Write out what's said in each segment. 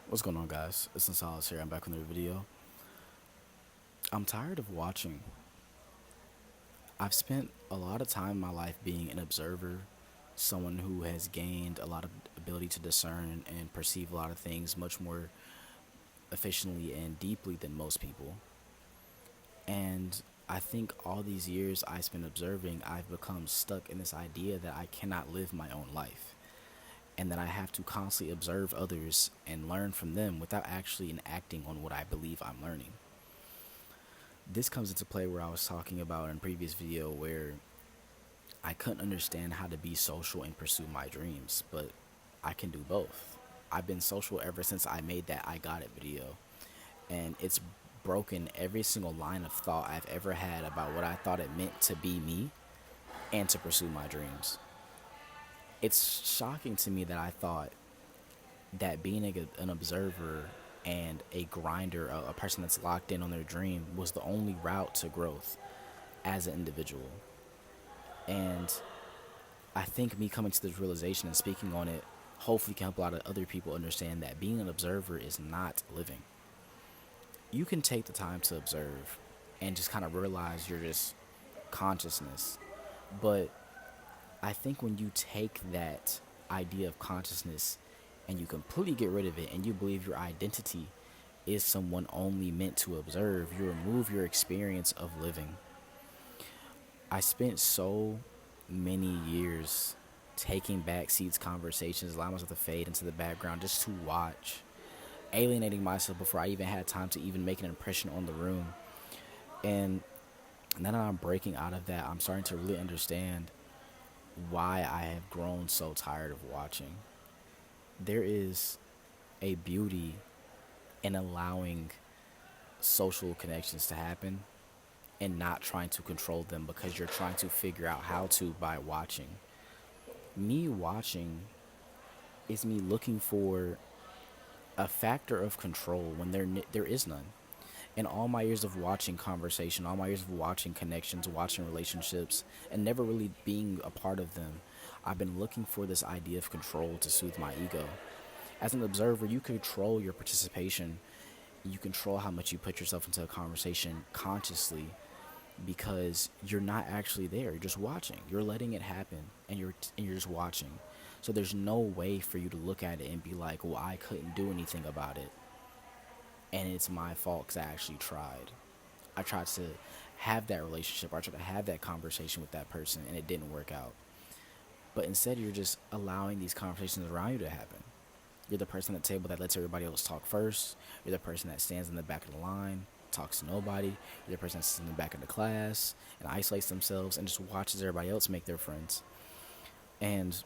What's going on, guys? It's Solace here. I'm back with another video. I'm tired of watching. I've spent a lot of time in my life being an observer, someone who has gained a lot of ability to discern and perceive a lot of things much more efficiently and deeply than most people. And I think all these years I spent observing, I've become stuck in this idea that I cannot live my own life and that I have to constantly observe others and learn from them without actually enacting on what I believe I'm learning. This comes into play where I was talking about in a previous video where I couldn't understand how to be social and pursue my dreams, but I can do both. I've been social ever since I made that I Got It video, and it's broken every single line of thought I've ever had about what I thought it meant to be me and to pursue my dreams. It's shocking to me that I thought that being an observer and a grinder, a person that's locked in on their dream, was the only route to growth as an individual. And I think me coming to this realization and speaking on it hopefully can help a lot of other people understand that being an observer is not living. You can take the time to observe and just kind of realize you're just consciousness. But I think when you take that idea of consciousness and you completely get rid of it and you believe your identity is someone only meant to observe, you remove your experience of living. I spent so many years taking back seats conversations, allowing myself to fade into the background just to watch, alienating myself before I even had time to even make an impression on the room. And now that I'm breaking out of that, I'm starting to really understand why I have grown so tired of watching. There is a beauty in allowing social connections to happen and not trying to control them because you're trying to figure out how to by watching. Me watching is me looking for a factor of control when there is none. In all my years of watching conversation, all my years of watching connections, watching relationships, and never really being a part of them, I've been looking for this idea of control to soothe my ego. As an observer, you control your participation. You control how much you put yourself into a conversation consciously because you're not actually there. You're just watching. You're letting it happen, and you're just watching. So there's no way for you to look at it and be like, "Well, I couldn't do anything about it, and it's my fault because I actually tried. I tried to have that relationship. I tried to have that conversation with that person, and it didn't work out." But instead, you're just allowing these conversations around you to happen. You're the person at the table that lets everybody else talk first. You're the person that stands in the back of the line, talks to nobody. You're the person that sits in the back of the class and isolates themselves and just watches everybody else make their friends. And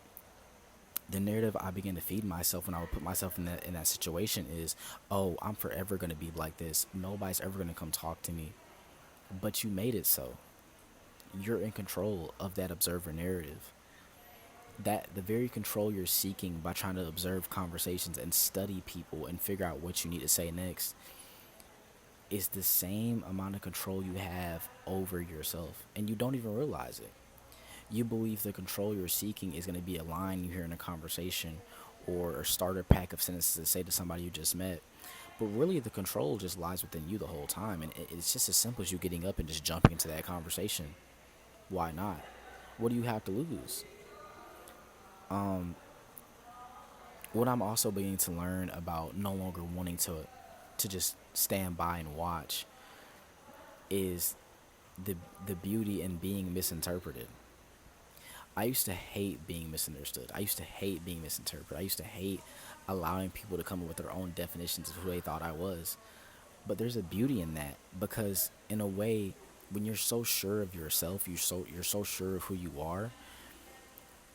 the narrative I began to feed myself when I would put myself in that situation is, oh, I'm forever going to be like this. Nobody's ever going to come talk to me. But you made it so. You're in control of that observer narrative. That the very control you're seeking by trying to observe conversations and study people and figure out what you need to say next is the same amount of control you have over yourself, and you don't even realize it. You believe the control you're seeking is going to be a line you hear in a conversation or a starter pack of sentences to say to somebody you just met, but really the control just lies within you the whole time, and it's just as simple as you getting up and just jumping into that conversation. Why not? What do you have to lose? What I'm also beginning to learn about no longer wanting to just stand by and watch is the beauty in being misinterpreted. I used to hate being misunderstood. I used to hate being misinterpreted. I used to hate allowing people to come up with their own definitions of who they thought I was. But there's a beauty in that because in a way, when you're so sure of yourself, you're so sure of who you are,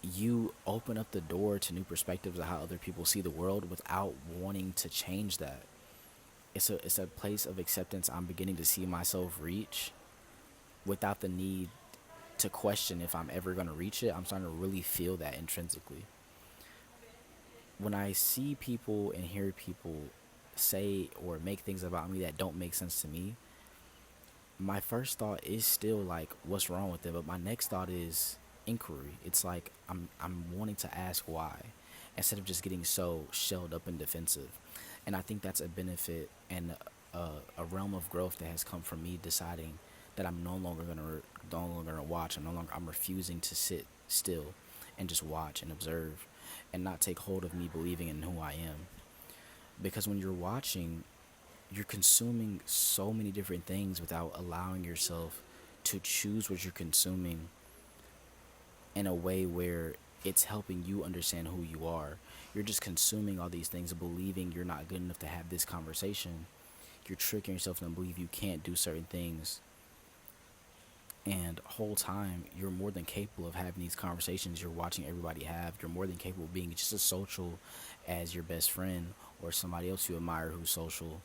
you open up the door to new perspectives of how other people see the world without wanting to change that. It's a place of acceptance I'm beginning to see myself reach without the need to question if I'm ever going to reach it. I'm starting to really feel that intrinsically. When I see people and hear people say or make things about me that don't make sense to me, my first thought is still like, what's wrong with it? But my next thought is inquiry. It's like I'm wanting to ask why instead of just getting so shelled up and defensive. And I think that's a benefit and a realm of growth that has come from me deciding that I'm no longer gonna watch. I'm refusing to sit still and just watch and observe and not take hold of me believing in who I am. Because when you're watching, you're consuming so many different things without allowing yourself to choose what you're consuming in a way where it's helping you understand who you are. You're just consuming all these things, believing you're not good enough to have this conversation. You're tricking yourself to believe you can't do certain things. And whole time, you're more than capable of having these conversations you're watching everybody have. You're more than capable of being just as social as your best friend or somebody else you admire who's social.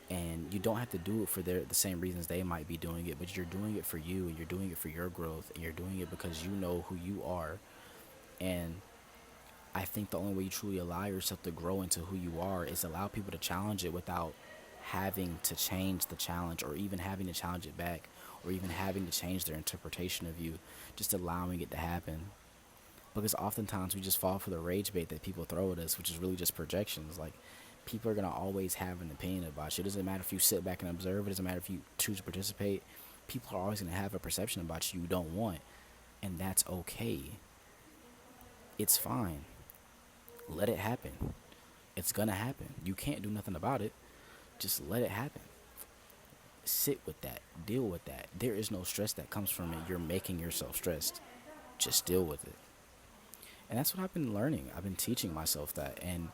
And you don't have to do it for the same reasons they might be doing it, but you're doing it for you, and you're doing it for your growth, and you're doing it because you know who you are. And I think the only way you truly allow yourself to grow into who you are is allow people to challenge it without having to change the challenge, or even having to challenge it back, or even having to change their interpretation of you, just allowing it to happen. Because oftentimes we just fall for the rage bait that people throw at us, which is really just projections. Like, people are going to always have an opinion about you. It doesn't matter if you sit back and observe, it doesn't matter if you choose to participate. People are always going to have a perception about you don't want, and that's okay. It's fine. Let it happen. It's gonna happen. You can't do nothing about it. Just let it happen. Sit with that. Deal with that. There is no stress that comes from it. You're making yourself stressed. Just deal with it. And that's what I've been learning. I've been teaching myself that. And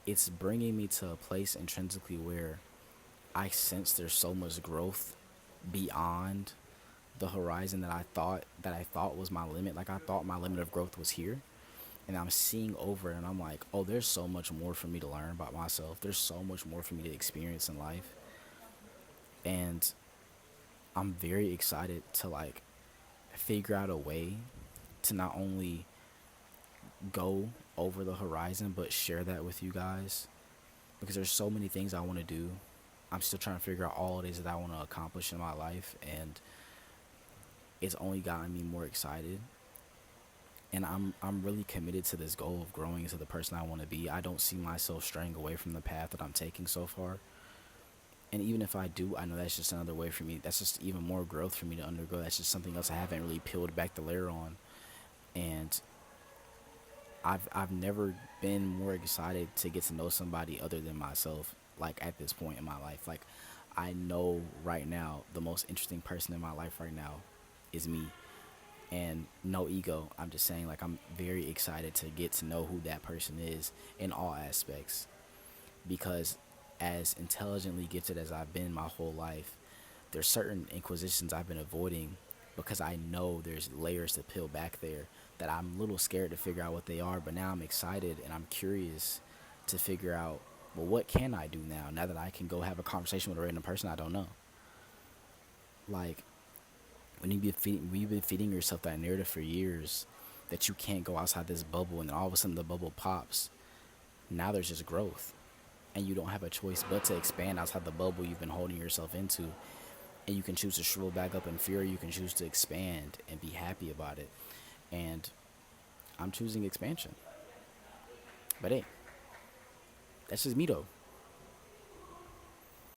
it's bringing me to a place intrinsically where I sense there's so much growth beyond the horizon that I thought was my limit. Like, I thought my limit of growth was here. And I'm seeing over it, and I'm like, oh, there's so much more for me to learn about myself. There's so much more for me to experience in life. And I'm very excited to, like, figure out a way to not only go over the horizon but share that with you guys, because there's so many things I want to do. I'm still trying to figure out all it is that I want to accomplish in my life, and it's only gotten me more excited. And I'm really committed to this goal of growing into the person I want to be. I don't see myself straying away from the path that I'm taking so far. And even if I do, I know that's just another way for me. That's just even more growth for me to undergo. That's just something else I haven't really peeled back the layer on. And I've never been more excited to get to know somebody other than myself, like, at this point in my life. Like, I know right now the most interesting person in my life right now is me. And no ego, I'm just saying, like, I'm very excited to get to know who that person is in all aspects. Because as intelligently gifted as I've been my whole life, there's certain inquisitions I've been avoiding because I know there's layers to peel back there that I'm a little scared to figure out what they are. But now I'm excited and I'm curious to figure out, well, what can I do now that I can go have a conversation with a random person I don't know? Like, when you've been feeding yourself that narrative for years that you can't go outside this bubble, and then all of a sudden the bubble pops, now there's just growth, and you don't have a choice but to expand outside the bubble you've been holding yourself into. And you can choose to shrivel back up in fear, you can choose to expand and be happy about it. And I'm choosing expansion. But hey, that's just me though.